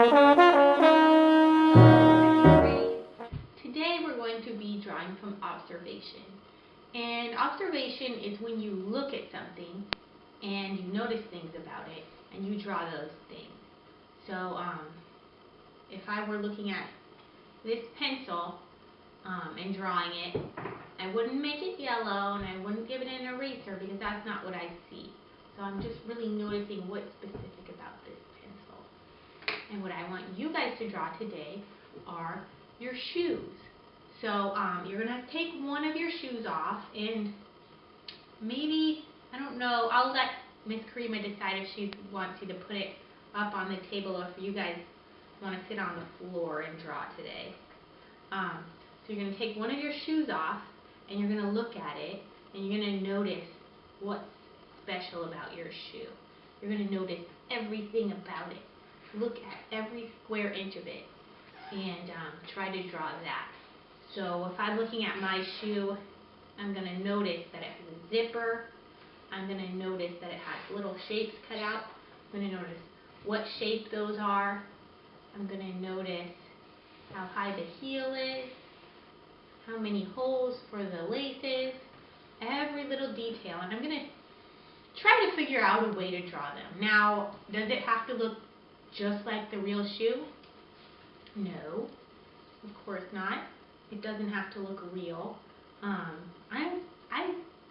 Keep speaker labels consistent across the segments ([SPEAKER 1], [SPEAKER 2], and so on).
[SPEAKER 1] Today we're going to be drawing from observation. And observation is when you look at something and you notice things about it and you draw those things. So if I were looking at this pencil and drawing it, I wouldn't make it yellow and I wouldn't give it an eraser because that's not what I see. So I'm just really noticing what's specific about this pencil. And what I want you guys to draw today are your shoes. So you're going to take one of your shoes off and maybe, I don't know, I'll let Miss Karima decide if she wants you to put it up on the table or if you guys want to sit on the floor and draw today. So you're going to take one of your shoes off and you're going to look at it and you're going to notice what's special about your shoe. You're going to notice everything about it. Look at every square inch of it and try to draw that. So if I'm looking at my shoe, I'm going to notice that it has a zipper. I'm going to notice that it has little shapes cut out. I'm going to notice what shape those are. I'm going to notice how high the heel is, how many holes for the laces, every little detail. And I'm going to try to figure out a way to draw them. Now, does it have to look just like the real shoe? No, of course not. It doesn't have to look real.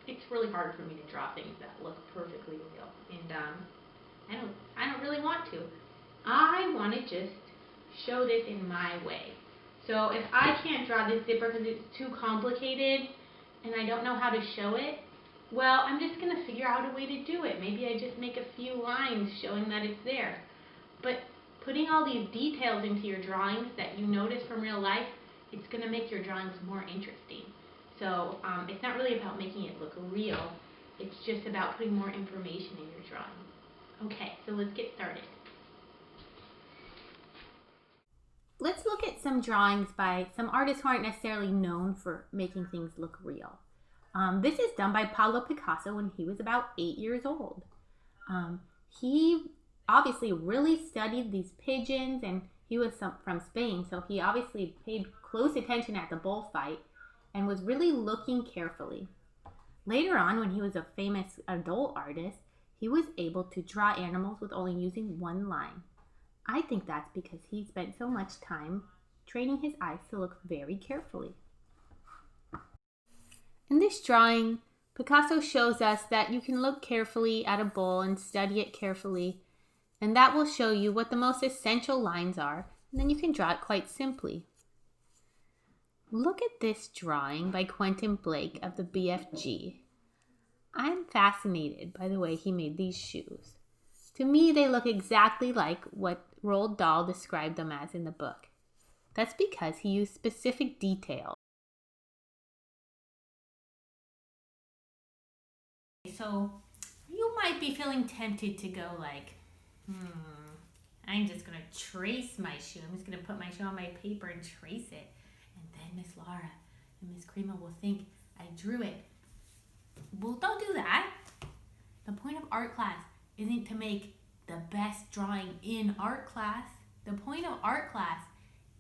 [SPEAKER 1] It's really hard for me to draw things that look perfectly real, and I don't really want to. I want to just show this in my way. So if I can't draw this zipper because it's too complicated and I don't know how to show it, well, I'm just going to figure out a way to do it. Maybe I just make a few lines showing that it's there. But putting all these details into your drawings that you notice from real life, it's going to make your drawings more interesting. So it's not really about making it look real. It's just about putting more information in your drawing. Okay, so let's get started. Let's look at some drawings by some artists who aren't necessarily known for making things look real. This is done by Pablo Picasso when he was about 8 years old. He obviously really studied these pigeons, and he was from Spain, so he obviously paid close attention at the bullfight and was really looking carefully. Later on, when he was a famous adult artist, he was able to draw animals with only using one line. I think that's because he spent so much time training his eyes to look very carefully. In this drawing, Picasso shows us that you can look carefully at a bull and study it carefully, and that will show you what the most essential lines are, and then you can draw it quite simply. Look at this drawing by Quentin Blake of the BFG. I'm fascinated by the way he made these shoes. To me, they look exactly like what Roald Dahl described them as in the book. That's because he used specific details. So you might be feeling tempted to go like, I'm just going to trace my shoe. I'm just going to put my shoe on my paper and trace it. And then Miss Laura and Miss Karima will think I drew it. Well, don't do that. The point of art class isn't to make the best drawing in art class. The point of art class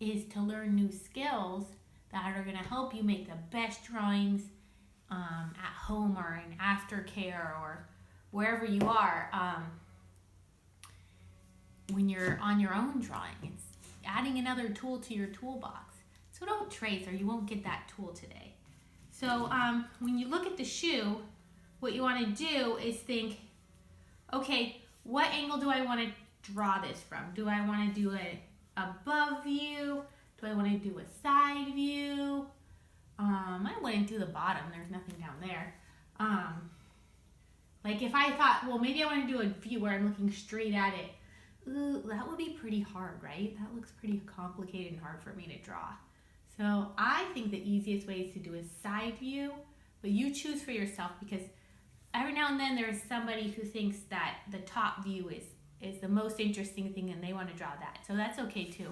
[SPEAKER 1] is to learn new skills that are going to help you make the best drawings at home or in aftercare or wherever you are. When you're on your own drawing, it's adding another tool to your toolbox. So don't trace or you won't get that tool today. So when you look at the shoe, what you want to do is think, okay, what angle do I want to draw this from? Do I want to do it above view? Do I want to do a side view? I wouldn't do the bottom. There's nothing down there. Like if I thought, well, maybe I want to do a view where I'm looking straight at it. Ooh, that would be pretty hard, right? That looks pretty complicated and hard for me to draw. So I think the easiest way is to do a side view, but you choose for yourself because every now and then there's somebody who thinks that the top view is the most interesting thing and they want to draw that. So that's okay too.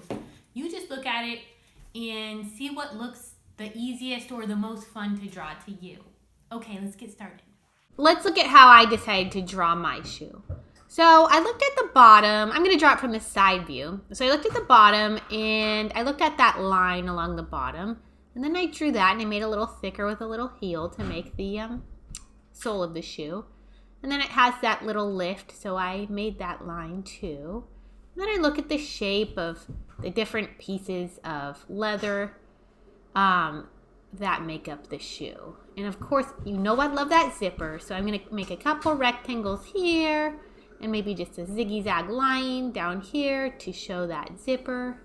[SPEAKER 1] You just look at it and see what looks the easiest or the most fun to draw to you. Okay, let's get started. Let's look at how I decided to draw my shoe. So I looked at the bottom. I'm going to draw it from the side view. So I looked at the bottom and I looked at that line along the bottom. And then I drew that and I made a little thicker with a little heel to make the sole of the shoe. And then it has that little lift, so I made that line too. And then I look at the shape of the different pieces of leather that make up the shoe. And of course, you know I love that zipper, so I'm going to make a couple rectangles here and maybe just a zigzag line down here to show that zipper.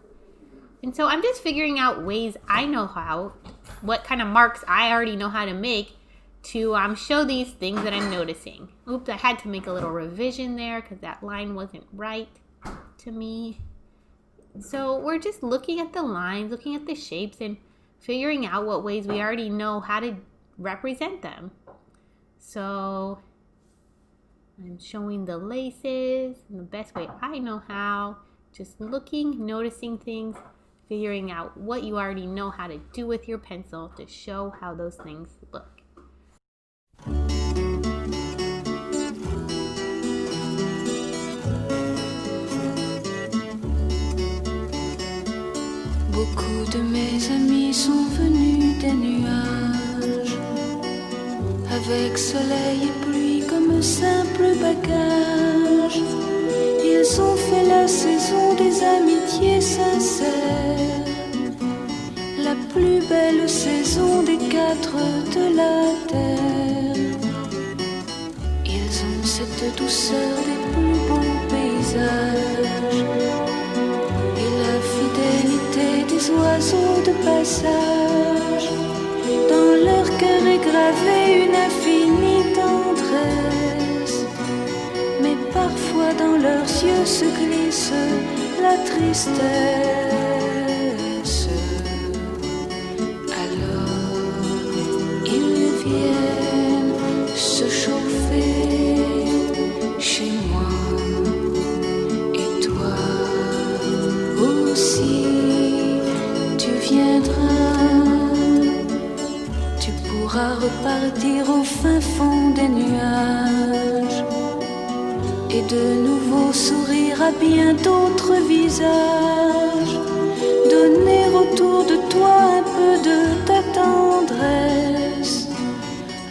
[SPEAKER 1] And so I'm just figuring out ways I know how, what kind of marks I already know how to make to show these things that I'm noticing. Oops, I had to make a little revision there because that line wasn't right to me. So we're just looking at the lines, looking at the shapes, and figuring out what ways we already know how to represent them. So I'm showing the laces in the best way I know how. Just looking, noticing things, figuring out what you already know how to do with your pencil to show how those things look.
[SPEAKER 2] Beaucoup de mes amis sont venus des nuages, avec soleil et pluie comme simple bagage. Ils ont fait la saison des amitiés sincères, la plus belle saison des quatre de la terre. Ils ont cette douceur des plus beaux paysages et la fidélité des oiseaux de passage. Dans leur cœur est gravée une infinie tendresse, mais parfois dans leurs yeux se glisse la tristesse. Alors ils viennent se chauffer chez moi, et toi aussi tu viendras. Tu pourras repartir au fin fond des nuages et de nouveau sourire à bien d'autres visages, donner autour de toi un peu de ta tendresse,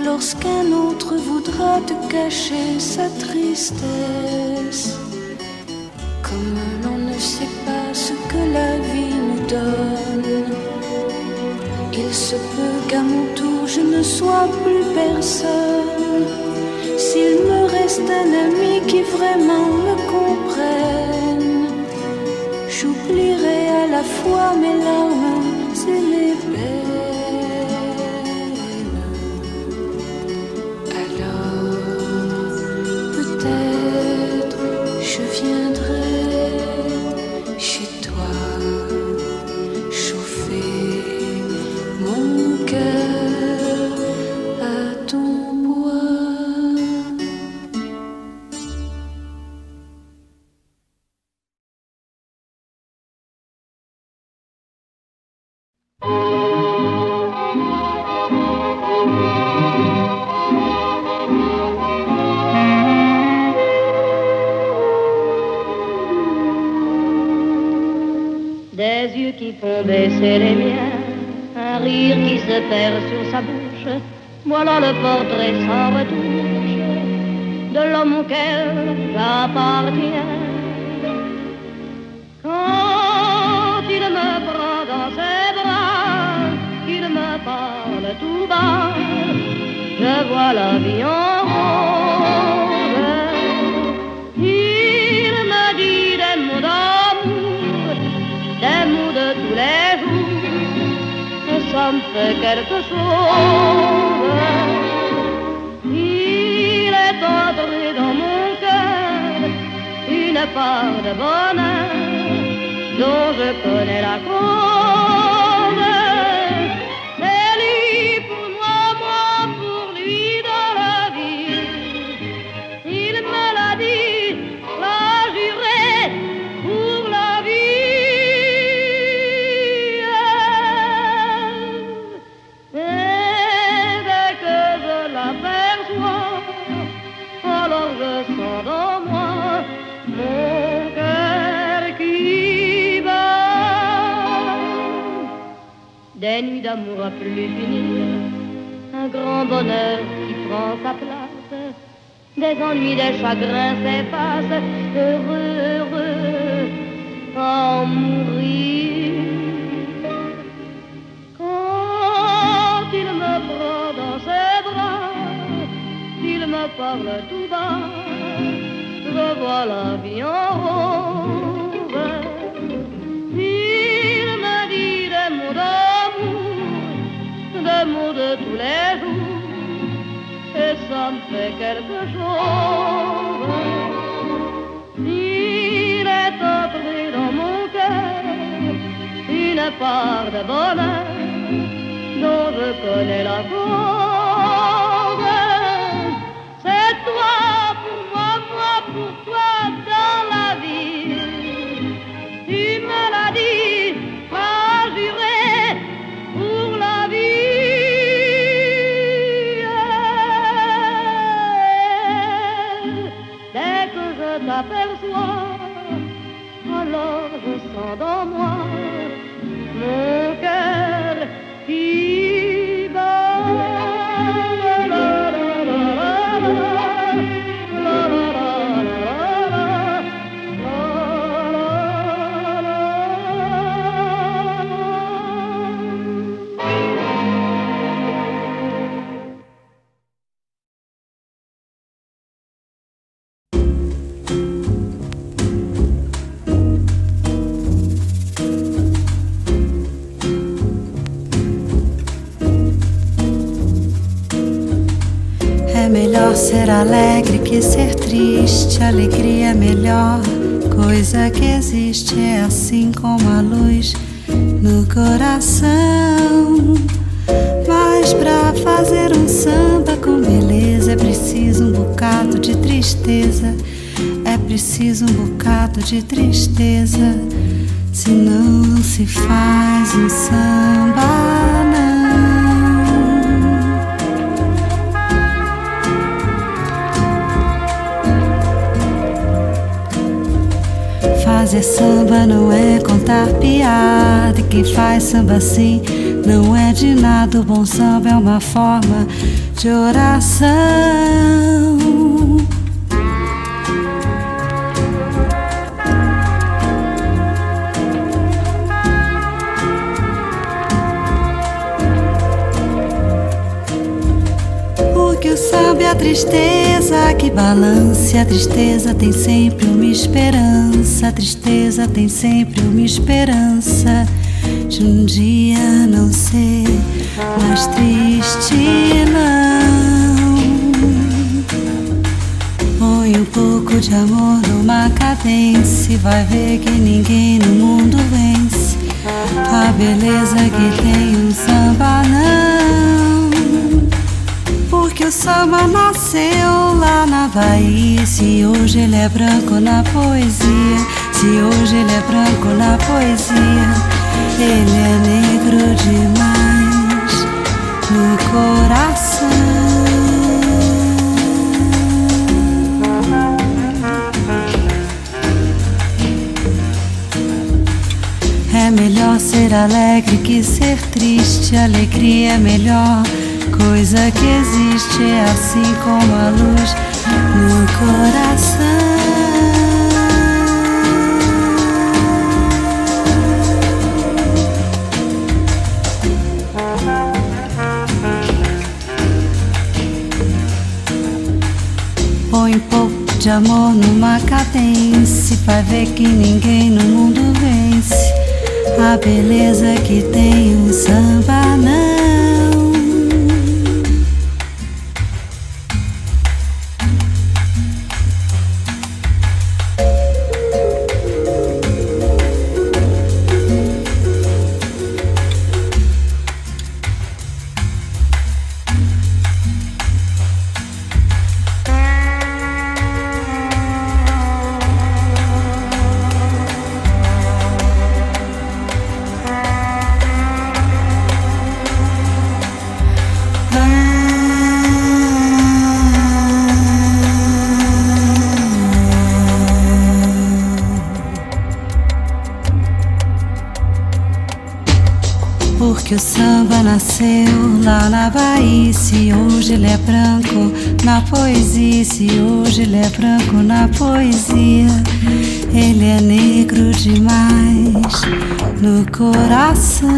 [SPEAKER 2] lorsqu'un autre voudra te cacher sa tristesse. Comme l'on ne sait pas ce que la vie nous donne, il se peut qu'à mon tour je ne sois plus personne. S'il me reste un ami qui vraiment me comprenne, j'oublierai à la fois mes larmes et mes peines. Alors peut-être je viendrai chez toi, chauffer mon cœur à ton bois.
[SPEAKER 3] Des yeux qui font baisser les miens, un rire qui se perd sur sa bouche, voilà le portrait sans retouche de l'homme auquel j'appartiens. Quand il me prend dans ses bras, qu'il me parle tout bas, je vois la vie en rose. Il me dit des mots d'amour, des mots de tous les jours, et ça me fait quelque chose. Il est entré dans mon cœur une part de bonheur dont je connais la cause. C'est lui pour moi, moi pour lui dans la vie. Il me l'a dit, l'a juré pour la vie. Et dès que je l'aperçois, alors je sens dans moi des nuits d'amour à plus finir, un grand bonheur qui prend sa place, des ennuis, des chagrins s'effacent, heureux, heureux, à en mourir. Quand il me prend dans ses bras, il me parle tout bas, je vois la vie en rose. Il me dit des mots d'amour, des mots de tous les jours, et ça me fait quelque chose. Il est entré dans mon cœur une part de bonheur dont je connais la cause. C'est toi pour moi, moi pour toi dans la vie. Tu me l'as dit, m'as juré pour la vie. Dès que je t'aperçois, alors je sens dans moi mon cœur qui bat.
[SPEAKER 4] Melhor ser alegre que ser triste, alegria é melhor coisa que existe, é assim como a luz no coração. Mas pra fazer um samba com beleza é preciso um bocado de tristeza, é preciso um bocado de tristeza, senão não se faz um samba, não. Fazer samba não é contar piada, e quem faz samba assim não é de nada. O bom samba é uma forma de oração. Porque o samba é a tristeza que balance, a tristeza tem sempre uma esperança, a tristeza tem sempre uma esperança de um dia não ser mais triste, não. Põe um pouco de amor numa cadência e vai ver que ninguém no mundo vence a beleza que tem um samba, não. Porque o samba nasceu lá na Bahia. Se hoje ele é branco na poesia, se hoje ele é branco na poesia, ele é negro demais no coração. É melhor ser alegre que ser triste, alegria é melhor coisa que existe, é assim como a luz no coração. Põe um pouco de amor numa cadência, vai ver que ninguém no mundo vence a beleza que tem um samba, não. Porque o samba nasceu lá na Bahia. Se hoje ele é branco na poesia, se hoje ele é branco na poesia, ele é negro demais no coração.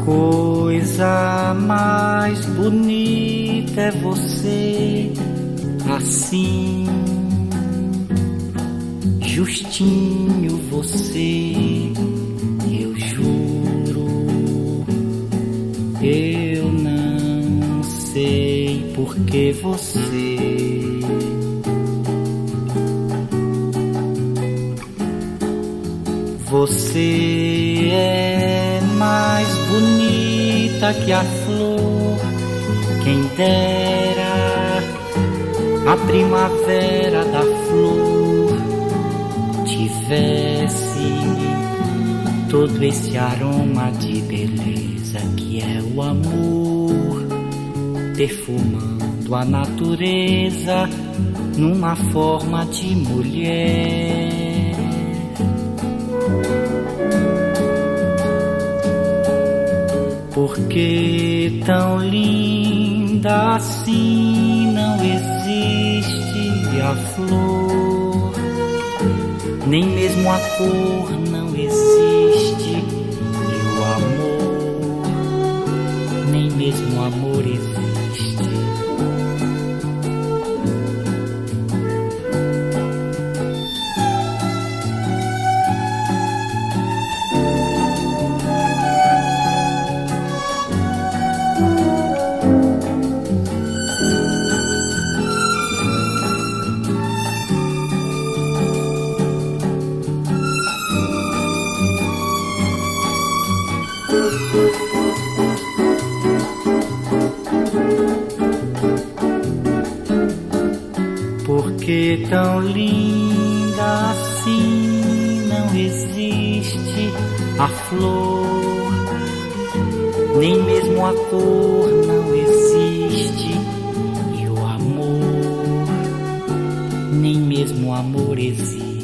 [SPEAKER 5] Coisa mais bonita é você assim, justinho você, eu juro. Eu não sei por que você é mais bonita que a flor. Quem dera a primavera da flor tivesse todo esse aroma de beleza que é o amor, perfumando a natureza numa forma de mulher. Porque tão linda assim não existe a flor, nem mesmo a cor não existe, e o amor, nem mesmo o amor existe. Porque tão linda assim não existe a flor, nem mesmo a cor não existe, e o amor, nem mesmo o amor existe.